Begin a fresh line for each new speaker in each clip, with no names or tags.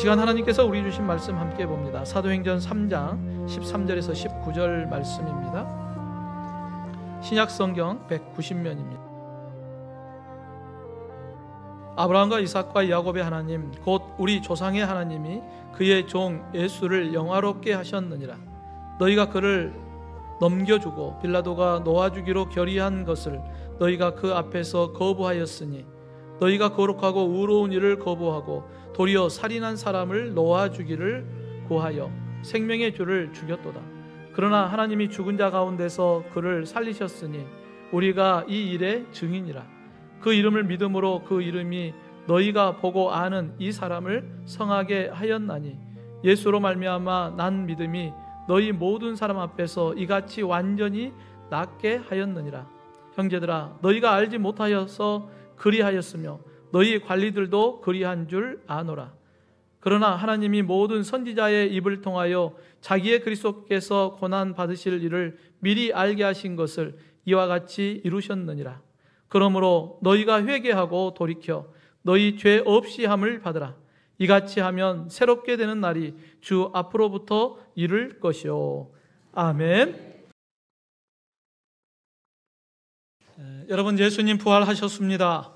시간 하나님께서 우리 주신 말씀 함께 봅니다. 사도행전 3장 13절에서 19절 말씀입니다. 신약성경 190면입니다. 아브라함과 이삭과 야곱의 하나님 곧 우리 조상의 하나님이 그의 종 예수를 영화롭게 하셨느니라. 너희가 그를 넘겨주고 빌라도가 놓아주기로 결의한 것을 너희가 그 앞에서 거부하였으니 너희가 거룩하고 의로운 일을 거부하고 도리어 살인한 사람을 놓아주기를 구하여 생명의 주를 죽였도다. 그러나 하나님이 죽은 자 가운데서 그를 살리셨으니 우리가 이 일의 증인이라. 그 이름을 믿음으로 그 이름이 너희가 보고 아는 이 사람을 성하게 하였나니 예수로 말미암아 난 믿음이 너희 모든 사람 앞에서 이같이 완전히 낫게 하였느니라. 형제들아, 너희가 알지 못하여서 그리하였으며 너희 관리들도 그리한 줄 아노라. 그러나 하나님이 모든 선지자의 입을 통하여 자기의 그리스도께서 고난 받으실 일을 미리 알게 하신 것을 이와 같이 이루셨느니라. 그러므로 너희가 회개하고 돌이켜 너희 죄 없이 함을 받으라. 이같이 하면 새롭게 되는 날이 주 앞으로부터 이를 것이요. 아멘. 여러분, 예수님 부활하셨습니다.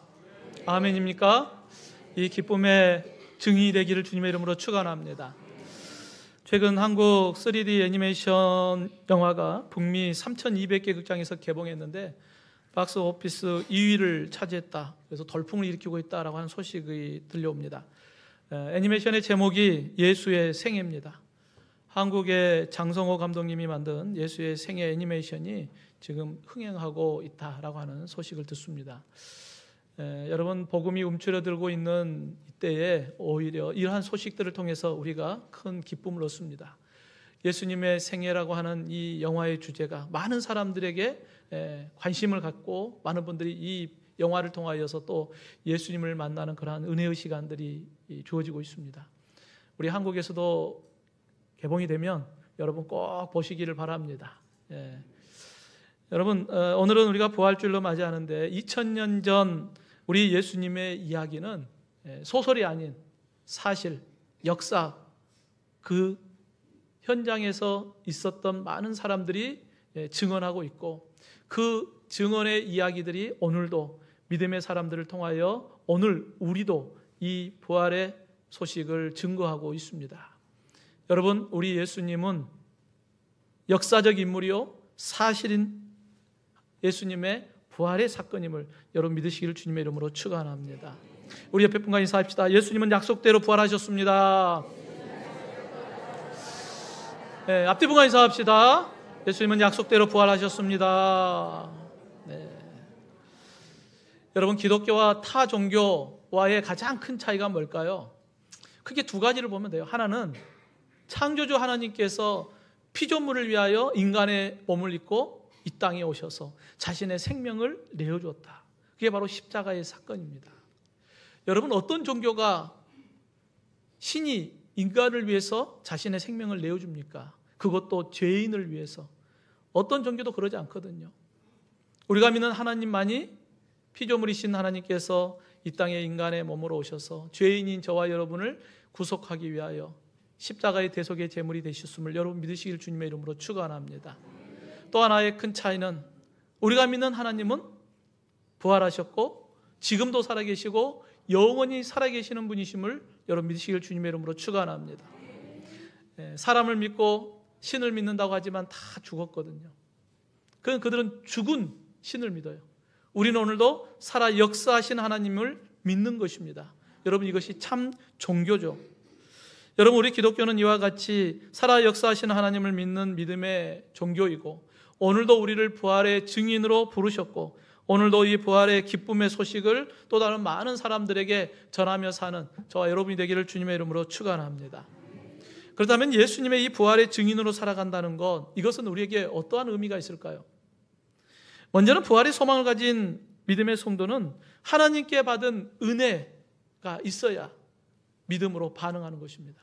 아멘입니까? 이 기쁨의 증인이 되기를 주님의 이름으로 축원합니다. 최근 한국 3D 애니메이션 영화가 북미 3,200개 극장에서 개봉했는데 박스 오피스 2위를 차지했다. 그래서 돌풍을 일으키고 있다라고 하는 소식이 들려옵니다. 애니메이션의 제목이 예수의 생애입니다. 한국의 장성호 감독님이 만든 예수의 생애 애니메이션이 지금 흥행하고 있다라고 하는 소식을 듣습니다. 여러분, 복음이 움츠러들고 있는 이때에 오히려 이러한 소식들을 통해서 우리가 큰 기쁨을 얻습니다. 예수님의 생애라고 하는 이 영화의 주제가 많은 사람들에게 관심을 갖고 많은 분들이 이 영화를 통하여서 또 예수님을 만나는 그러한 은혜의 시간들이 주어지고 있습니다. 우리 한국에서도 개봉이 되면 여러분 꼭 보시기를 바랍니다. 여러분, 오늘은 우리가 부활주일로 맞이하는데 2000년 전 우리 예수님의 이야기는 소설이 아닌 사실, 역사, 그 현장에서 있었던 많은 사람들이 증언하고 있고 그 증언의 이야기들이 오늘도 믿음의 사람들을 통하여 오늘 우리도 이 부활의 소식을 증거하고 있습니다. 여러분, 우리 예수님은 역사적 인물이요 사실인 예수님의 부활의 사건임을 여러분 믿으시기를 주님의 이름으로 축원합니다. 우리 옆에 분과 인사합시다. 예수님은 약속대로 부활하셨습니다. 네, 앞뒤 분과 인사합시다. 예수님은 약속대로 부활하셨습니다. 네. 여러분, 기독교와 타 종교와의 가장 큰 차이가 뭘까요? 크게 두 가지를 보면 돼요. 하나는 창조주 하나님께서 피조물을 위하여 인간의 몸을 입고 이 땅에 오셔서 자신의 생명을 내어주었다. 그게 바로 십자가의 사건입니다. 여러분, 어떤 종교가 신이 인간을 위해서 자신의 생명을 내어줍니까? 그것도 죄인을 위해서. 어떤 종교도 그러지 않거든요. 우리가 믿는 하나님만이 피조물이신 하나님께서 이 땅에 인간의 몸으로 오셔서 죄인인 저와 여러분을 구속하기 위하여 십자가의 대속의 제물이 되셨음을 여러분 믿으시길 주님의 이름으로 축원합니다. 또 하나의 큰 차이는 우리가 믿는 하나님은 부활하셨고 지금도 살아계시고 영원히 살아계시는 분이심을 여러분 믿으시길 주님의 이름으로 축원합니다. 사람을 믿고 신을 믿는다고 하지만 다 죽었거든요. 그들은 죽은 신을 믿어요. 우리는 오늘도 살아 역사하신 하나님을 믿는 것입니다. 여러분, 이것이 참 종교죠. 여러분, 우리 기독교는 이와 같이 살아 역사하신 하나님을 믿는 믿음의 종교이고 오늘도 우리를 부활의 증인으로 부르셨고 오늘도 이 부활의 기쁨의 소식을 또 다른 많은 사람들에게 전하며 사는 저와 여러분이 되기를 주님의 이름으로 축원합니다. 그렇다면 예수님의 이 부활의 증인으로 살아간다는 것, 이것은 우리에게 어떠한 의미가 있을까요? 먼저는 부활의 소망을 가진 믿음의 성도는 하나님께 받은 은혜가 있어야 믿음으로 반응하는 것입니다.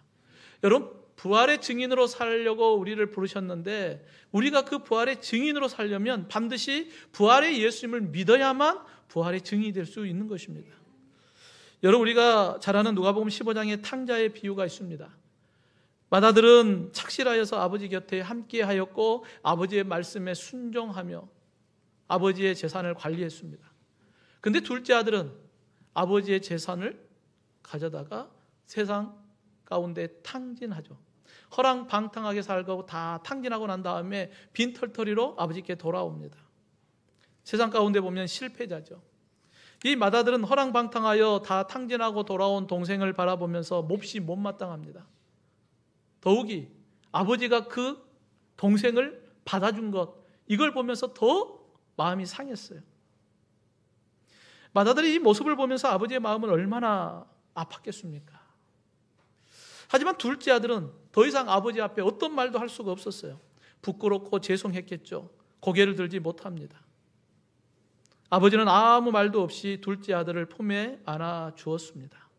여러분, 부활의 증인으로 살려고 우리를 부르셨는데 우리가 그 부활의 증인으로 살려면 반드시 부활의 예수님을 믿어야만 부활의 증인이 될 수 있는 것입니다. 여러분, 우리가 잘 아는 누가복음 15장에 탕자의 비유가 있습니다. 맏아들은 착실하여서 아버지 곁에 함께하였고 아버지의 말씀에 순종하며 아버지의 재산을 관리했습니다. 근데 둘째 아들은 아버지의 재산을 가져다가 세상 가운데 탕진하죠. 허랑방탕하게 살고 다 탕진하고 난 다음에 빈털터리로 아버지께 돌아옵니다. 세상 가운데 보면 실패자죠. 이 맏아들은 허랑방탕하여 다 탕진하고 돌아온 동생을 바라보면서 몹시 못마땅합니다. 더욱이 아버지가 그 동생을 받아준 것, 이걸 보면서 더 마음이 상했어요. 맏아들이 이 모습을 보면서 아버지의 마음은 얼마나 아팠겠습니까? 하지만 둘째 아들은 더 이상 아버지 앞에 어떤 말도 할 수가 없었어요. 부끄럽고 죄송했겠죠. 고개를 들지 못합니다. 아버지는 아무 말도 없이 둘째 아들을 품에 안아 주었습니다.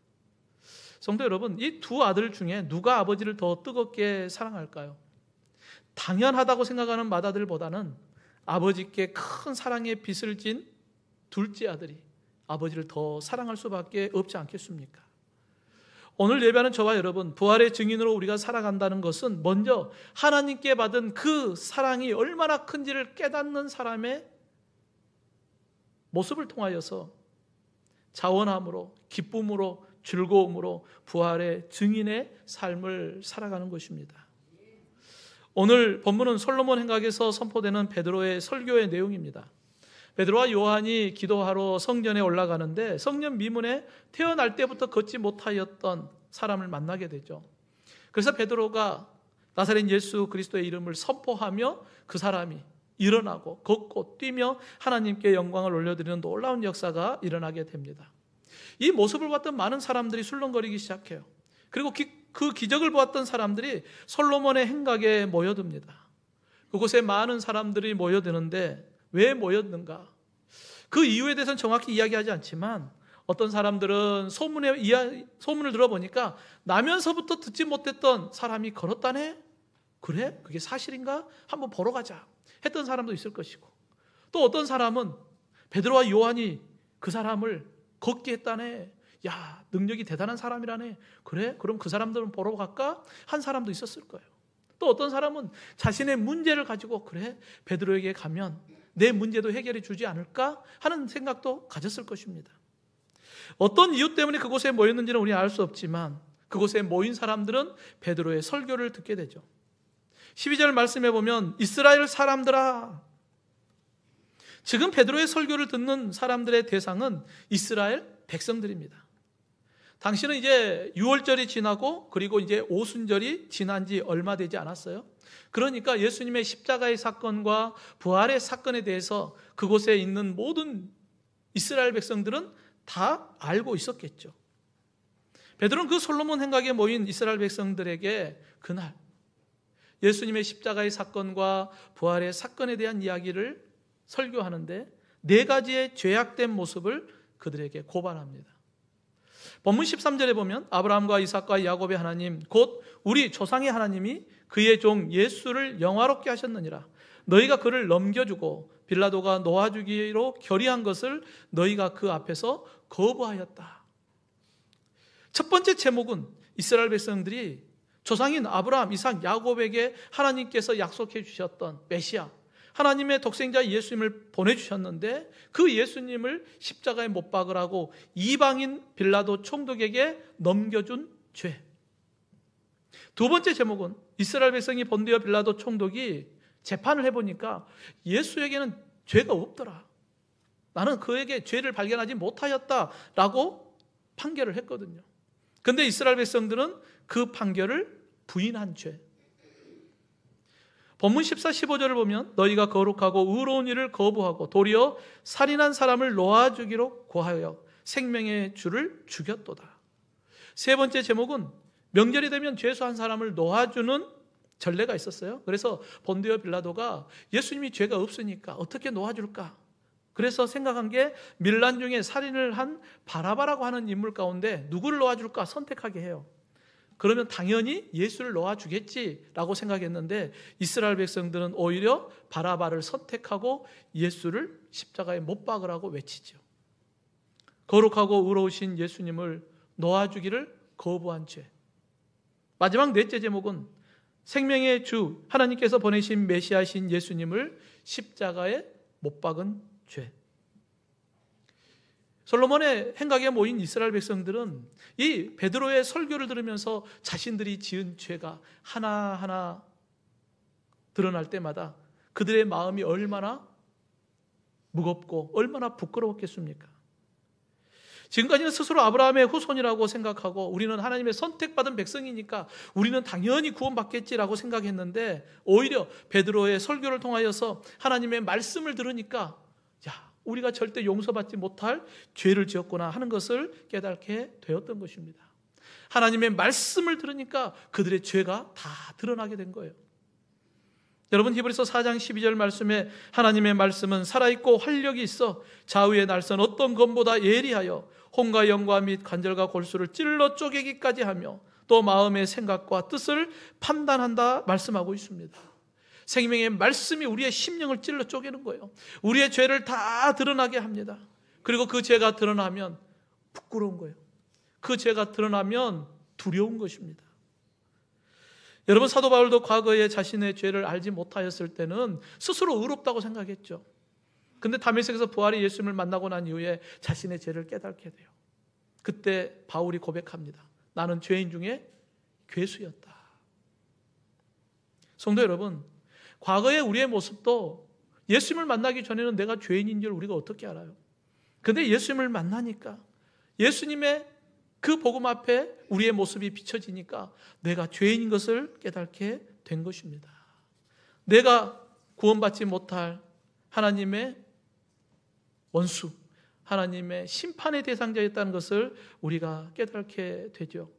성도 여러분, 이 두 아들 중에 누가 아버지를 더 뜨겁게 사랑할까요? 당연하다고 생각하는 맏아들보다는 아버지께 큰 사랑의 빚을 진 둘째 아들이 아버지를 더 사랑할 수밖에 없지 않겠습니까? 오늘 예배하는 저와 여러분, 부활의 증인으로 우리가 살아간다는 것은 먼저 하나님께 받은 그 사랑이 얼마나 큰지를 깨닫는 사람의 모습을 통하여서 자원함으로, 기쁨으로, 즐거움으로 부활의 증인의 삶을 살아가는 것입니다. 오늘 본문은 솔로몬 행각에서 선포되는 베드로의 설교의 내용입니다. 베드로와 요한이 기도하러 성전에 올라가는데 성전 미문에 태어날 때부터 걷지 못하였던 사람을 만나게 되죠. 그래서 베드로가 나사렛 예수 그리스도의 이름을 선포하며 그 사람이 일어나고 걷고 뛰며 하나님께 영광을 올려드리는 놀라운 역사가 일어나게 됩니다. 이 모습을 봤던 많은 사람들이 술렁거리기 시작해요. 그리고 그 기적을 보았던 사람들이 솔로몬의 행각에 모여듭니다. 그곳에 많은 사람들이 모여드는데 왜 모였는가? 그 이유에 대해서는 정확히 이야기하지 않지만 어떤 사람들은 소문을 들어보니까 나면서부터 듣지 못했던 사람이 걸었다네? 그래? 그게 사실인가? 한번 보러 가자 했던 사람도 있을 것이고, 또 어떤 사람은 베드로와 요한이 그 사람을 걷게 했다네. 야, 능력이 대단한 사람이라네. 그래? 그럼 그 사람들은 보러 갈까? 한 사람도 있었을 거예요. 또 어떤 사람은 자신의 문제를 가지고 그래? 베드로에게 가면 내 문제도 해결해 주지 않을까? 하는 생각도 가졌을 것입니다. 어떤 이유 때문에 그곳에 모였는지는 우리는 알 수 없지만 그곳에 모인 사람들은 베드로의 설교를 듣게 되죠. 12절 말씀해 보면 이스라엘 사람들아, 지금 베드로의 설교를 듣는 사람들의 대상은 이스라엘 백성들입니다. 당시는 이제 유월절이 지나고 그리고 이제 오순절이 지난 지 얼마 되지 않았어요. 그러니까 예수님의 십자가의 사건과 부활의 사건에 대해서 그곳에 있는 모든 이스라엘 백성들은 다 알고 있었겠죠. 베드로는 그 솔로몬 행각에 모인 이스라엘 백성들에게 그날 예수님의 십자가의 사건과 부활의 사건에 대한 이야기를 설교하는데 4가지의 죄악된 모습을 그들에게 고발합니다. 본문 13절에 보면 아브라함과 이삭과 야곱의 하나님 곧 우리 조상의 하나님이 그의 종 예수를 영화롭게 하셨느니라. 너희가 그를 넘겨주고 빌라도가 놓아주기로 결의한 것을 너희가 그 앞에서 거부하였다. 첫 번째 제목은 이스라엘 백성들이 조상인 아브라함, 이삭, 야곱에게 하나님께서 약속해 주셨던 메시아, 하나님의 독생자 예수님을 보내주셨는데 그 예수님을 십자가에 못 박으라고 이방인 빌라도 총독에게 넘겨준 죄. 두 번째 제목은 이스라엘 백성이 본디오 빌라도 총독이 재판을 해보니까 예수에게는 죄가 없더라. 나는 그에게 죄를 발견하지 못하였다라고 판결을 했거든요. 그런데 이스라엘 백성들은 그 판결을 부인한 죄. 본문 14, 15절을 보면 너희가 거룩하고 의로운 일을 거부하고 도리어 살인한 사람을 놓아주기로 고하여 생명의 주를 죽였도다. 세 번째 제목은 명절이 되면 죄수한 사람을 놓아주는 전례가 있었어요. 그래서 본디오 빌라도가 예수님이 죄가 없으니까 어떻게 놓아줄까? 그래서 생각한 게 밀란 중에 살인을 한 바라바라고 하는 인물 가운데 누구를 놓아줄까 선택하게 해요. 그러면 당연히 예수를 놓아주겠지라고 생각했는데 이스라엘 백성들은 오히려 바라바를 선택하고 예수를 십자가에 못 박으라고 외치죠. 거룩하고 의로우신 예수님을 놓아주기를 거부한 죄. 마지막 넷째 제목은 생명의 주 하나님께서 보내신 메시아신 예수님을 십자가에 못 박은 죄. 솔로몬의 행각에 모인 이스라엘 백성들은 이 베드로의 설교를 들으면서 자신들이 지은 죄가 하나하나 드러날 때마다 그들의 마음이 얼마나 무겁고 얼마나 부끄러웠겠습니까? 지금까지는 스스로 아브라함의 후손이라고 생각하고 우리는 하나님의 선택받은 백성이니까 우리는 당연히 구원받겠지라고 생각했는데 오히려 베드로의 설교를 통하여서 하나님의 말씀을 들으니까 야, 우리가 절대 용서받지 못할 죄를 지었구나 하는 것을 깨닫게 되었던 것입니다. 하나님의 말씀을 들으니까 그들의 죄가 다 드러나게 된 거예요. 여러분, 히브리서 4장 12절 말씀에 하나님의 말씀은 살아있고 활력이 있어 좌우의 날선 어떤 검보다 예리하여 혼과 영과 및 관절과 골수를 찔러 쪼개기까지 하며 또 마음의 생각과 뜻을 판단한다 말씀하고 있습니다. 생명의 말씀이 우리의 심령을 찔러 쪼개는 거예요. 우리의 죄를 다 드러나게 합니다. 그리고 그 죄가 드러나면 부끄러운 거예요. 그 죄가 드러나면 두려운 것입니다. 여러분, 사도 바울도 과거에 자신의 죄를 알지 못하였을 때는 스스로 의롭다고 생각했죠. 근데 다메섹에서 부활의 예수님을 만나고 난 이후에 자신의 죄를 깨닫게 돼요. 그때 바울이 고백합니다. 나는 죄인 중에 괴수였다. 성도 여러분, 과거의 우리의 모습도 예수님을 만나기 전에는 내가 죄인인 줄 우리가 어떻게 알아요? 근데 예수님을 만나니까 예수님의 그 복음 앞에 우리의 모습이 비춰지니까 내가 죄인인 것을 깨닫게 된 것입니다. 내가 구원받지 못할 하나님의 원수, 하나님의 심판의 대상자였다는 것을 우리가 깨닫게 되죠.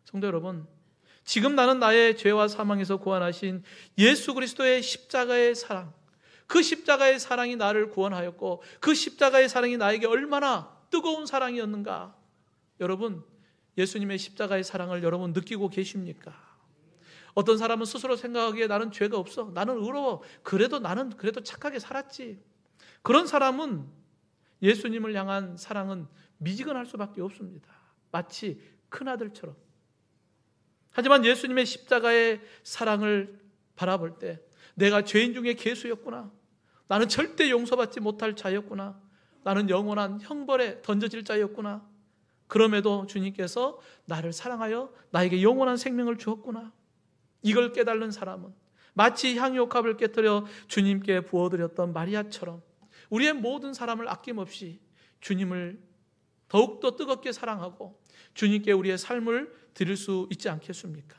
성도 여러분, 지금 나는 나의 죄와 사망에서 구원하신 예수 그리스도의 십자가의 사랑, 그 십자가의 사랑이 나를 구원하였고 그 십자가의 사랑이 나에게 얼마나 뜨거운 사랑이었는가. 여러분, 예수님의 십자가의 사랑을 여러분 느끼고 계십니까? 어떤 사람은 스스로 생각하기에 나는 죄가 없어, 나는 의로워, 나는 그래도 착하게 살았지. 그런 사람은 예수님을 향한 사랑은 미지근할 수밖에 없습니다. 마치 큰아들처럼. 하지만 예수님의 십자가의 사랑을 바라볼 때 내가 죄인 중에 괴수였구나, 나는 절대 용서받지 못할 자였구나, 나는 영원한 형벌에 던져질 자였구나, 그럼에도 주님께서 나를 사랑하여 나에게 영원한 생명을 주었구나, 이걸 깨달는 사람은 마치 향유옥합을 깨뜨려 주님께 부어드렸던 마리아처럼 우리의 모든 사람을 아낌없이 주님을 더욱더 뜨겁게 사랑하고 주님께 우리의 삶을 드릴 수 있지 않겠습니까?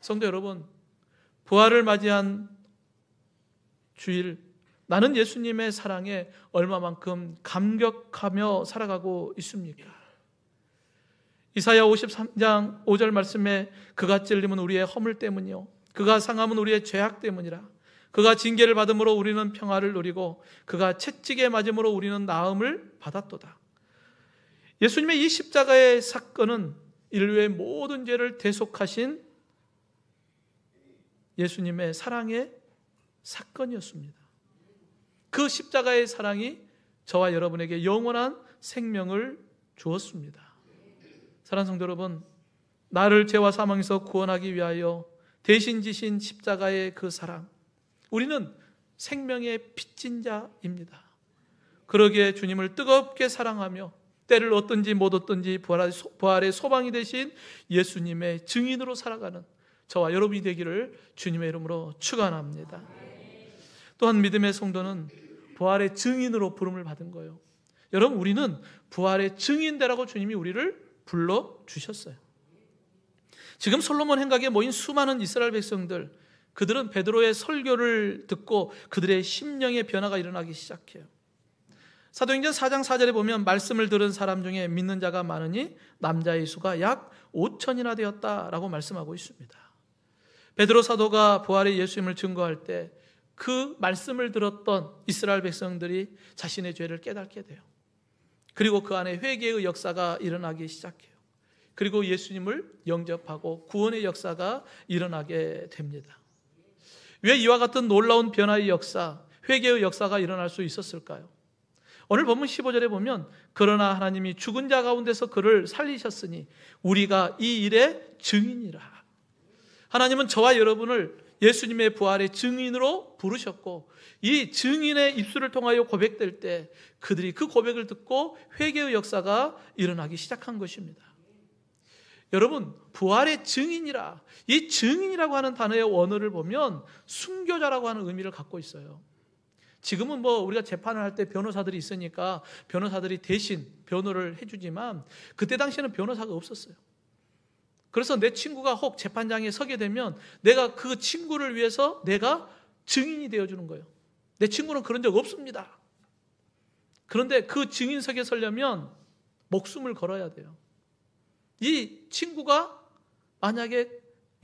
성도 여러분, 부활을 맞이한 주일, 나는 예수님의 사랑에 얼마만큼 감격하며 살아가고 있습니까? 이사야 53장 5절 말씀에 그가 찔림은 우리의 허물 때문이요 그가 상함은 우리의 죄악 때문이라. 그가 징계를 받음으로 우리는 평화를 누리고 그가 채찍에 맞음으로 우리는 나음을 받았도다. 예수님의 이 십자가의 사건은 인류의 모든 죄를 대속하신 예수님의 사랑의 사건이었습니다. 그 십자가의 사랑이 저와 여러분에게 영원한 생명을 주었습니다. 사랑하는 성도 여러분, 나를 죄와 사망에서 구원하기 위하여 대신 지신 십자가의 그 사랑, 우리는 생명의 빚진 자입니다. 그러기에 주님을 뜨겁게 사랑하며 때를 얻든지 못 얻든지 부활의 소망이 되신 예수님의 증인으로 살아가는 저와 여러분이 되기를 주님의 이름으로 축원합니다. 또한 믿음의 성도는 부활의 증인으로 부름을 받은 거예요. 여러분, 우리는 부활의 증인되라고 주님이 우리를 불러주셨어요. 지금 솔로몬 행각에 모인 수많은 이스라엘 백성들, 그들은 베드로의 설교를 듣고 그들의 심령의 변화가 일어나기 시작해요. 사도행전 4장 4절에 보면 말씀을 들은 사람 중에 믿는 자가 많으니 남자의 수가 약 5천이나 되었다라고 말씀하고 있습니다. 베드로 사도가 부활의 예수님을 증거할 때 그 말씀을 들었던 이스라엘 백성들이 자신의 죄를 깨닫게 돼요. 그리고 그 안에 회개의 역사가 일어나기 시작해요. 그리고 예수님을 영접하고 구원의 역사가 일어나게 됩니다. 왜 이와 같은 놀라운 변화의 역사, 회개의 역사가 일어날 수 있었을까요? 오늘 본문 15절에 보면 그러나 하나님이 죽은 자 가운데서 그를 살리셨으니 우리가 이 일의 증인이라. 하나님은 저와 여러분을 예수님의 부활의 증인으로 부르셨고 이 증인의 입술을 통하여 고백될 때 그들이 그 고백을 듣고 회개의 역사가 일어나기 시작한 것입니다. 여러분, 부활의 증인이라, 이 증인이라고 하는 단어의 원어를 보면 순교자라고 하는 의미를 갖고 있어요. 지금은 우리가 재판을 할 때 변호사들이 있으니까 변호사들이 대신 변호를 해주지만 그때 당시에는 변호사가 없었어요. 그래서 내 친구가 혹 재판장에 서게 되면 내가 그 친구를 위해서 내가 증인이 되어주는 거예요. 내 친구는 그런 적 없습니다. 그런데 그 증인석에 서려면 목숨을 걸어야 돼요. 이 친구가 만약에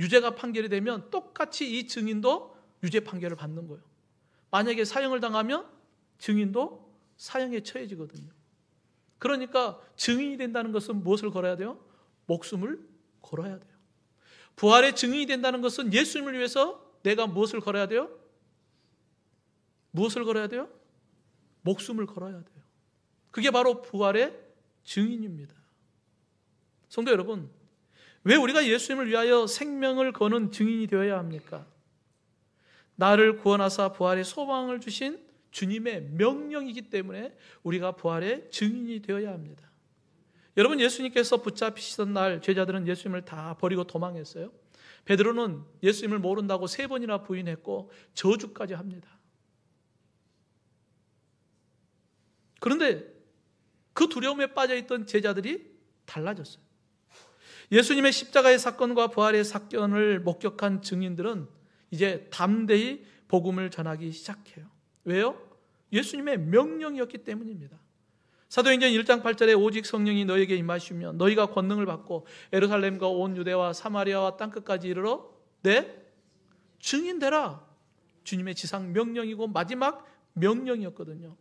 유죄가 판결이 되면 똑같이 이 증인도 유죄 판결을 받는 거예요. 만약에 사형을 당하면 증인도 사형에 처해지거든요. 그러니까 증인이 된다는 것은 무엇을 걸어야 돼요? 목숨을 걸어야 돼요. 부활의 증인이 된다는 것은 예수님을 위해서 내가 무엇을 걸어야 돼요? 무엇을 걸어야 돼요? 목숨을 걸어야 돼요. 그게 바로 부활의 증인입니다. 성도 여러분, 왜 우리가 예수님을 위하여 생명을 거는 증인이 되어야 합니까? 나를 구원하사 부활의 소망을 주신 주님의 명령이기 때문에 우리가 부활의 증인이 되어야 합니다. 여러분, 예수님께서 붙잡히시던 날 제자들은 예수님을 다 버리고 도망했어요. 베드로는 예수님을 모른다고 3번이나 부인했고 저주까지 합니다. 그런데 그 두려움에 빠져있던 제자들이 달라졌어요. 예수님의 십자가의 사건과 부활의 사건을 목격한 증인들은 이제 담대히 복음을 전하기 시작해요. 왜요? 예수님의 명령이었기 때문입니다. 사도행전 1장 8절에 오직 성령이 너에게 임하시면 너희가 권능을 받고 예루살렘과 온 유대와 사마리아와 땅끝까지 이르러 내 증인 되라. 주님의 지상 명령이고 마지막 명령이었거든요.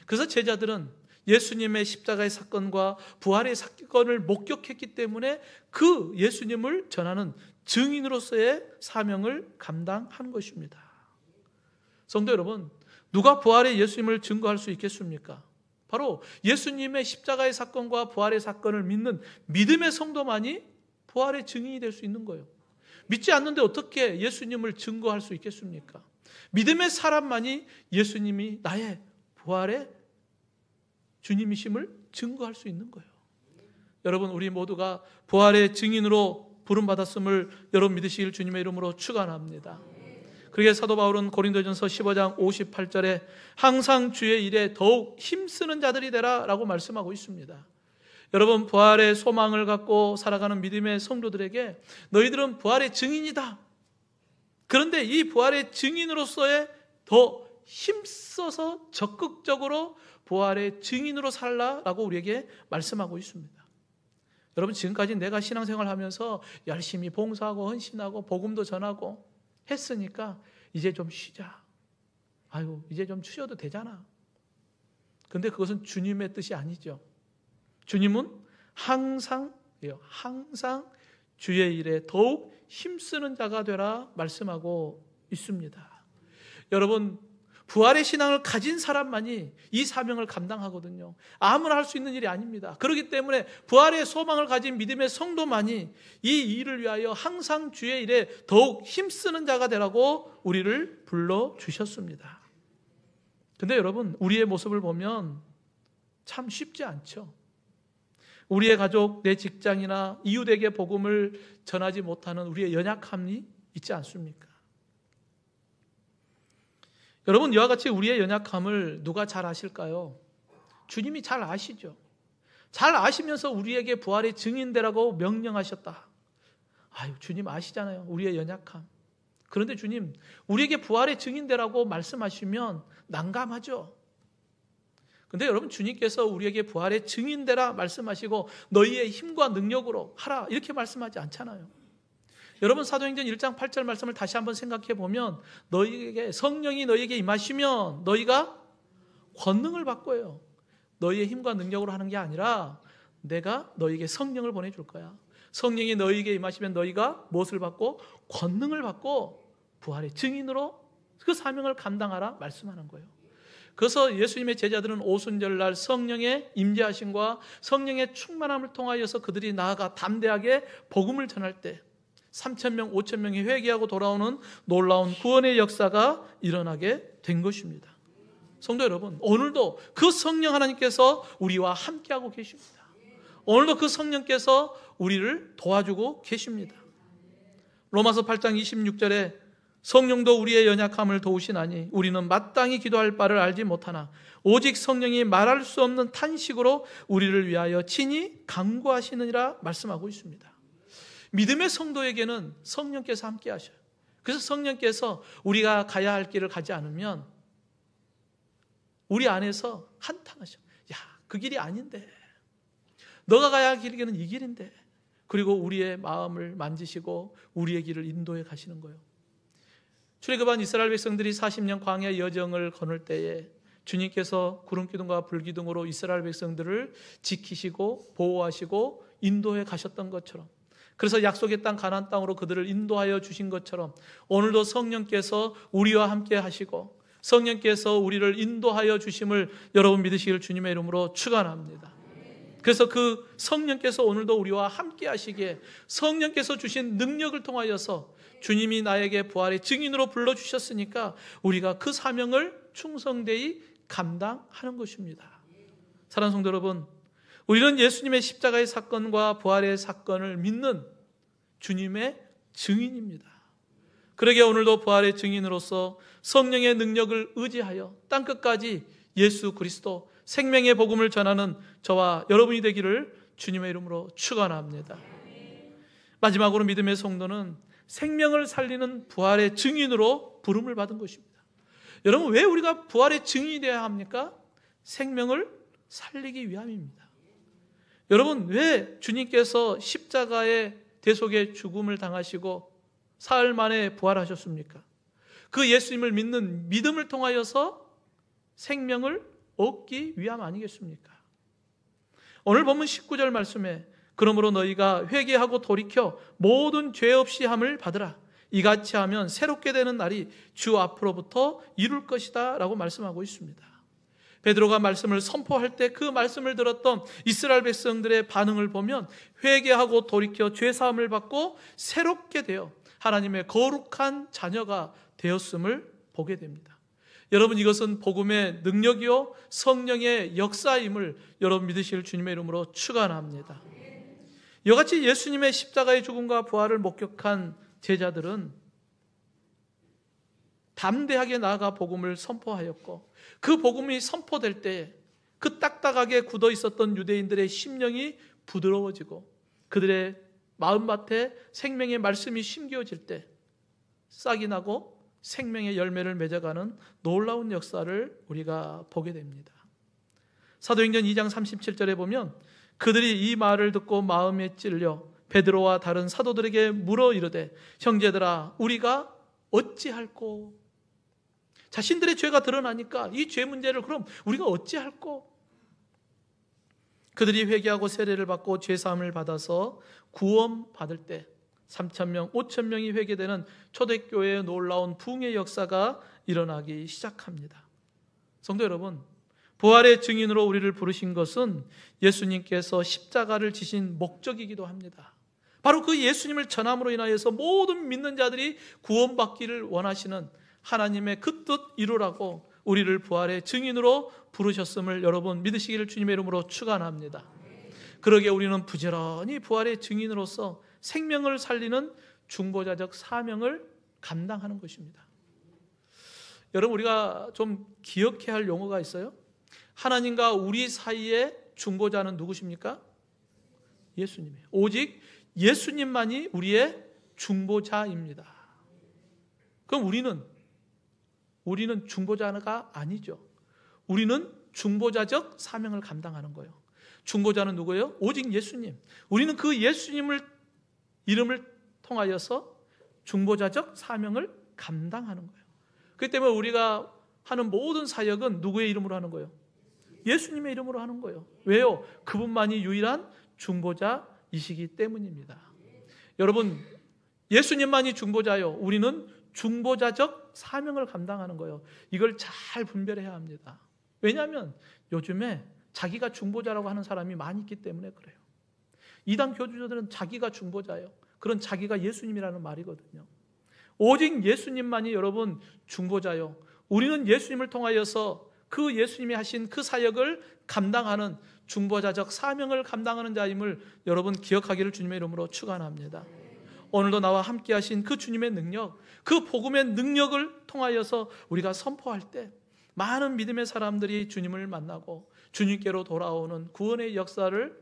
그래서 제자들은 예수님의 십자가의 사건과 부활의 사건을 목격했기 때문에 그 예수님을 전하는 증인으로서의 사명을 감당하는 것입니다. 성도 여러분, 누가 부활의 예수님을 증거할 수 있겠습니까? 바로 예수님의 십자가의 사건과 부활의 사건을 믿는 믿음의 성도만이 부활의 증인이 될 수 있는 거예요. 믿지 않는데 어떻게 예수님을 증거할 수 있겠습니까? 믿음의 사람만이 예수님이 나의 부활의 주님이심을 증거할 수 있는 거예요. 여러분, 우리 모두가 부활의 증인으로 부름받았음을 여러분 믿으시길 주님의 이름으로 축원합니다. 그러기에 사도 바울은 고린도전서 15장 58절에 항상 주의 일에 더욱 힘쓰는 자들이 되라 라고 말씀하고 있습니다. 여러분, 부활의 소망을 갖고 살아가는 믿음의 성도들에게 너희들은 부활의 증인이다. 그런데 이 부활의 증인으로서의 더 힘써서 적극적으로 부활의 증인으로 살라라고 우리에게 말씀하고 있습니다. 여러분, 지금까지 내가 신앙생활을 하면서 열심히 봉사하고 헌신하고 복음도 전하고 했으니까 이제 좀 쉬자. 아유, 이제 좀 쉬어도 되잖아. 근데 그것은 주님의 뜻이 아니죠. 주님은 항상 주의 일에 더욱 힘쓰는 자가 되라 말씀하고 있습니다. 여러분, 부활의 신앙을 가진 사람만이 이 사명을 감당하거든요. 아무나 할 수 있는 일이 아닙니다. 그렇기 때문에 부활의 소망을 가진 믿음의 성도만이 이 일을 위하여 항상 주의 일에 더욱 힘쓰는 자가 되라고 우리를 불러주셨습니다. 근데 여러분, 우리의 모습을 보면 참 쉽지 않죠. 우리의 가족, 내 직장이나 이웃에게 복음을 전하지 못하는 우리의 연약함이 있지 않습니까? 여러분, 이와 같이 우리의 연약함을 누가 잘 아실까요? 주님이 잘 아시죠. 잘 아시면서 우리에게 부활의 증인되라고 명령하셨다. 아유, 주님 아시잖아요, 우리의 연약함. 그런데 주님, 우리에게 부활의 증인되라고 말씀하시면 난감하죠. 근데 여러분, 주님께서 우리에게 부활의 증인되라 말씀하시고 너희의 힘과 능력으로 하라 이렇게 말씀하지 않잖아요. 여러분, 사도행전 1장 8절 말씀을 다시 한번 생각해 보면 너희에게 성령이 너희에게 임하시면 너희가 권능을 받고요. 너희의 힘과 능력으로 하는 게 아니라 내가 너희에게 성령을 보내줄 거야. 성령이 너희에게 임하시면 너희가 무엇을 받고? 권능을 받고 부활의 증인으로 그 사명을 감당하라 말씀하는 거예요. 그래서 예수님의 제자들은 오순절날 성령의 임재하심과 성령의 충만함을 통하여서 그들이 나아가 담대하게 복음을 전할 때 3,000명, 5,000명이 회개하고 돌아오는 놀라운 구원의 역사가 일어나게 된 것입니다. 성도 여러분, 오늘도 그 성령 하나님께서 우리와 함께하고 계십니다. 오늘도 그 성령께서 우리를 도와주고 계십니다. 로마서 8장 26절에 성령도 우리의 연약함을 도우시나니 우리는 마땅히 기도할 바를 알지 못하나 오직 성령이 말할 수 없는 탄식으로 우리를 위하여 친히 간구하시느니라 말씀하고 있습니다. 믿음의 성도에게는 성령께서 함께 하셔요. 그래서 성령께서 우리가 가야 할 길을 가지 않으면 우리 안에서 한탄하셔. 야, 그 길이 아닌데. 너가 가야 할 길은 이 길인데. 그리고 우리의 마음을 만지시고 우리의 길을 인도해 가시는 거예요. 출애굽한 이스라엘 백성들이 40년 광야 여정을 거닐 때에 주님께서 구름기둥과 불기둥으로 이스라엘 백성들을 지키시고 보호하시고 인도해 가셨던 것처럼, 그래서 약속의 땅 가나안 땅으로 그들을 인도하여 주신 것처럼 오늘도 성령께서 우리와 함께 하시고 성령께서 우리를 인도하여 주심을 여러분 믿으시기를 주님의 이름으로 축원합니다. 그래서 그 성령께서 오늘도 우리와 함께 하시기에 성령께서 주신 능력을 통하여서 주님이 나에게 부활의 증인으로 불러주셨으니까 우리가 그 사명을 충성되이 감당하는 것입니다. 사랑하는 성도 여러분, 우리는 예수님의 십자가의 사건과 부활의 사건을 믿는 주님의 증인입니다. 그러기에 오늘도 부활의 증인으로서 성령의 능력을 의지하여 땅끝까지 예수 그리스도 생명의 복음을 전하는 저와 여러분이 되기를 주님의 이름으로 축원합니다. 마지막으로 믿음의 성도는 생명을 살리는 부활의 증인으로 부름을 받은 것입니다. 여러분, 왜 우리가 부활의 증인이 되어야 합니까? 생명을 살리기 위함입니다. 여러분, 왜 주님께서 십자가의 대속의 죽음을 당하시고 사흘 만에 부활하셨습니까? 그 예수님을 믿는 믿음을 통하여서 생명을 얻기 위함 아니겠습니까? 오늘 본문 19절 말씀에 그러므로 너희가 회개하고 돌이켜 모든 죄 없이 함을 받으라. 이같이 하면 새롭게 되는 날이 주 앞으로부터 이룰 것이다 라고 말씀하고 있습니다. 베드로가 말씀을 선포할 때 그 말씀을 들었던 이스라엘 백성들의 반응을 보면 회개하고 돌이켜 죄 사함을 받고 새롭게 되어 하나님의 거룩한 자녀가 되었음을 보게 됩니다. 여러분, 이것은 복음의 능력이요 성령의 역사임을 여러분 믿으실 주님의 이름으로 축원합니다. 이같이 예수님의 십자가의 죽음과 부활을 목격한 제자들은 담대하게 나아가 복음을 선포하였고, 그 복음이 선포될 때에 그 딱딱하게 굳어 있었던 유대인들의 심령이 부드러워지고 그들의 마음밭에 생명의 말씀이 심겨질 때 싹이 나고 생명의 열매를 맺어가는 놀라운 역사를 우리가 보게 됩니다. 사도행전 2장 37절에 보면 그들이 이 말을 듣고 마음에 찔려 베드로와 다른 사도들에게 물어 이르되 형제들아 우리가 어찌할꼬. 자신들의 죄가 드러나니까 이 죄 문제를 그럼 우리가 어찌할꼬. 그들이 회개하고 세례를 받고 죄사함을 받아서 구원받을 때 3,000명, 5,000명이 회개되는 초대교회의 놀라운 부흥의 역사가 일어나기 시작합니다. 성도 여러분, 부활의 증인으로 우리를 부르신 것은 예수님께서 십자가를 지신 목적이기도 합니다. 바로 그 예수님을 전함으로 인하여서 모든 믿는 자들이 구원받기를 원하시는 하나님의 그 뜻 이루라고 우리를 부활의 증인으로 부르셨음을 여러분 믿으시기를 주님의 이름으로 축원합니다. 그러기에 우리는 부지런히 부활의 증인으로서 생명을 살리는 중보자적 사명을 감당하는 것입니다. 여러분, 우리가 좀 기억해야 할 용어가 있어요. 하나님과 우리 사이의 중보자는 누구십니까? 예수님이에요. 오직 예수님만이 우리의 중보자입니다. 그럼 우리는 중보자가 아니죠. 우리는 중보자적 사명을 감당하는 거예요. 중보자는 누구예요? 오직 예수님. 우리는 그 예수님을 이름을 통하여서 중보자적 사명을 감당하는 거예요. 그렇기 때문에 우리가 하는 모든 사역은 누구의 이름으로 하는 거예요? 예수님의 이름으로 하는 거예요. 왜요? 그분만이 유일한 중보자이시기 때문입니다. 여러분, 예수님만이 중보자요. 우리는 중보자적 사명을 감당하는 거예요. 이걸 잘 분별해야 합니다. 왜냐하면 요즘에 자기가 중보자라고 하는 사람이 많이 있기 때문에 그래요. 이단 교주들은 자기가 중보자예요. 그런 자기가 예수님이라는 말이거든요. 오직 예수님만이 여러분 중보자요. 우리는 예수님을 통하여서 그 예수님이 하신 그 사역을 감당하는 중보자적 사명을 감당하는 자임을 여러분 기억하기를 주님의 이름으로 축원합니다. 오늘도 나와 함께 하신 그 주님의 능력, 그 복음의 능력을 통하여서 우리가 선포할 때 많은 믿음의 사람들이 주님을 만나고 주님께로 돌아오는 구원의 역사를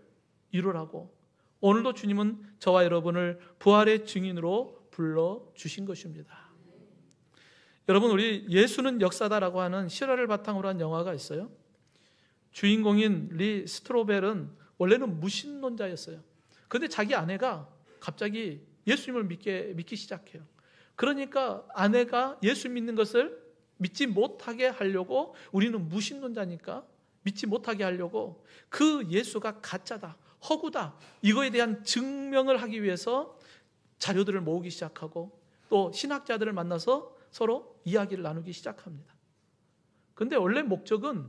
이루라고 오늘도 주님은 저와 여러분을 부활의 증인으로 불러주신 것입니다. 여러분, 우리 예수는 역사다라고 하는 실화를 바탕으로 한 영화가 있어요. 주인공인 리 스트로벨은 원래는 무신론자였어요. 그런데 자기 아내가 갑자기 예수님을 믿기 시작해요. 그러니까 아내가 예수 믿는 것을 믿지 못하게 하려고, 우리는 무신론자니까 믿지 못하게 하려고 그 예수가 가짜다, 허구다, 이거에 대한 증명을 하기 위해서 자료들을 모으기 시작하고 또 신학자들을 만나서 서로 이야기를 나누기 시작합니다. 그런데 원래 목적은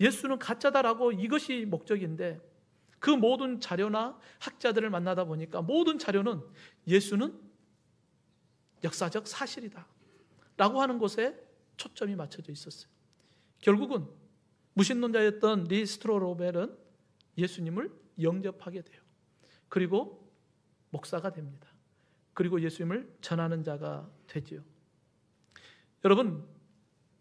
예수는 가짜다라고, 이것이 목적인데 그 모든 자료나 학자들을 만나다 보니까 모든 자료는 예수는 역사적 사실이다 라고 하는 것에 초점이 맞춰져 있었어요. 결국은 무신론자였던 리 스트로벨은 예수님을 영접하게 돼요. 그리고 목사가 됩니다. 그리고 예수님을 전하는 자가 되지요. 여러분,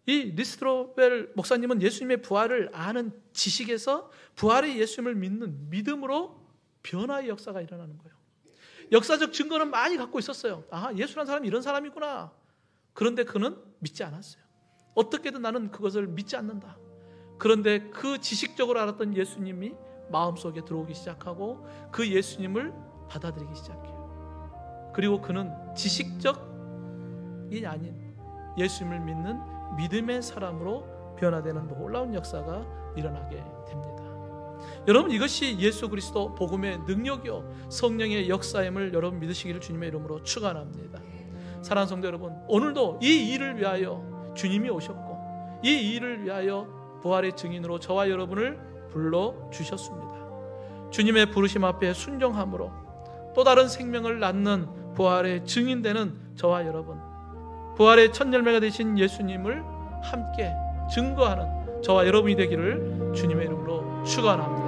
이 리스트로벨 목사님은 예수님의 부활을 아는 지식에서 부활의 예수님을 믿는 믿음으로 변화의 역사가 일어나는 거예요. 역사적 증거는 많이 갖고 있었어요. 아, 예수라는 사람이 이런 사람이구나. 그런데 그는 믿지 않았어요. 어떻게든 나는 그것을 믿지 않는다. 그런데 그 지식적으로 알았던 예수님이 마음속에 들어오기 시작하고 그 예수님을 받아들이기 시작해요. 그리고 그는 지식적이 아닌 예수님을 믿는 믿음의 사람으로 변화되는 놀라운 역사가 일어나게 됩니다. 여러분, 이것이 예수 그리스도 복음의 능력이요 성령의 역사임을 여러분 믿으시기를 주님의 이름으로 축원합니다. 사랑하는 성도 여러분, 오늘도 이 일을 위하여 주님이 오셨고 이 일을 위하여 부활의 증인으로 저와 여러분을 불러주셨습니다. 주님의 부르심 앞에 순종함으로 또 다른 생명을 낳는 부활의 증인되는 저와 여러분, 부활의 첫 열매가 되신 예수님을 함께 증거하는 저와 여러분이 되기를 주님의 이름으로 축원합니다.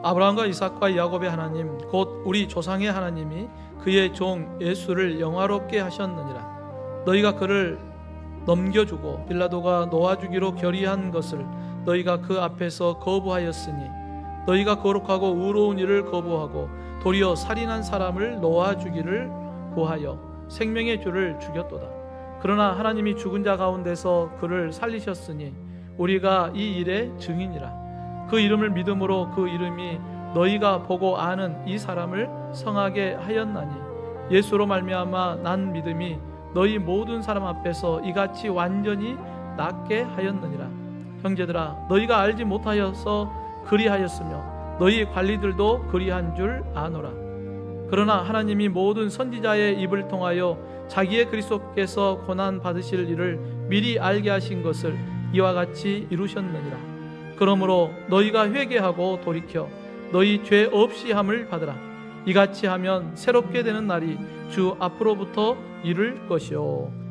아브라함과 이삭과 야곱의 하나님 곧 우리 조상의 하나님이 그의 종 예수를 영화롭게 하셨느니라. 너희가 그를 넘겨주고 빌라도가 놓아주기로 결의한 것을 너희가 그 앞에서 거부하였으니 너희가 거룩하고 의로운 일을 거부하고 도리어 살인한 사람을 놓아주기를 구하여 생명의 주를 죽였도다. 그러나 하나님이 죽은 자 가운데서 그를 살리셨으니 우리가 이 일의 증인이라. 그 이름을 믿음으로 그 이름이 너희가 보고 아는 이 사람을 성하게 하였나니 예수로 말미암아 난 믿음이 너희 모든 사람 앞에서 이같이 완전히 낫게 하였느니라. 형제들아, 너희가 알지 못하여서 그리하였으며 너희 관리들도 그리한 줄 아노라. 그러나 하나님이 모든 선지자의 입을 통하여 자기의 그리스도께서 고난 받으실 일을 미리 알게 하신 것을 이와 같이 이루셨느니라. 그러므로 너희가 회개하고 돌이켜 너희 죄 없이 함을 받으라. 이같이 하면 새롭게 되는 날이 주 앞으로부터 이를 것이요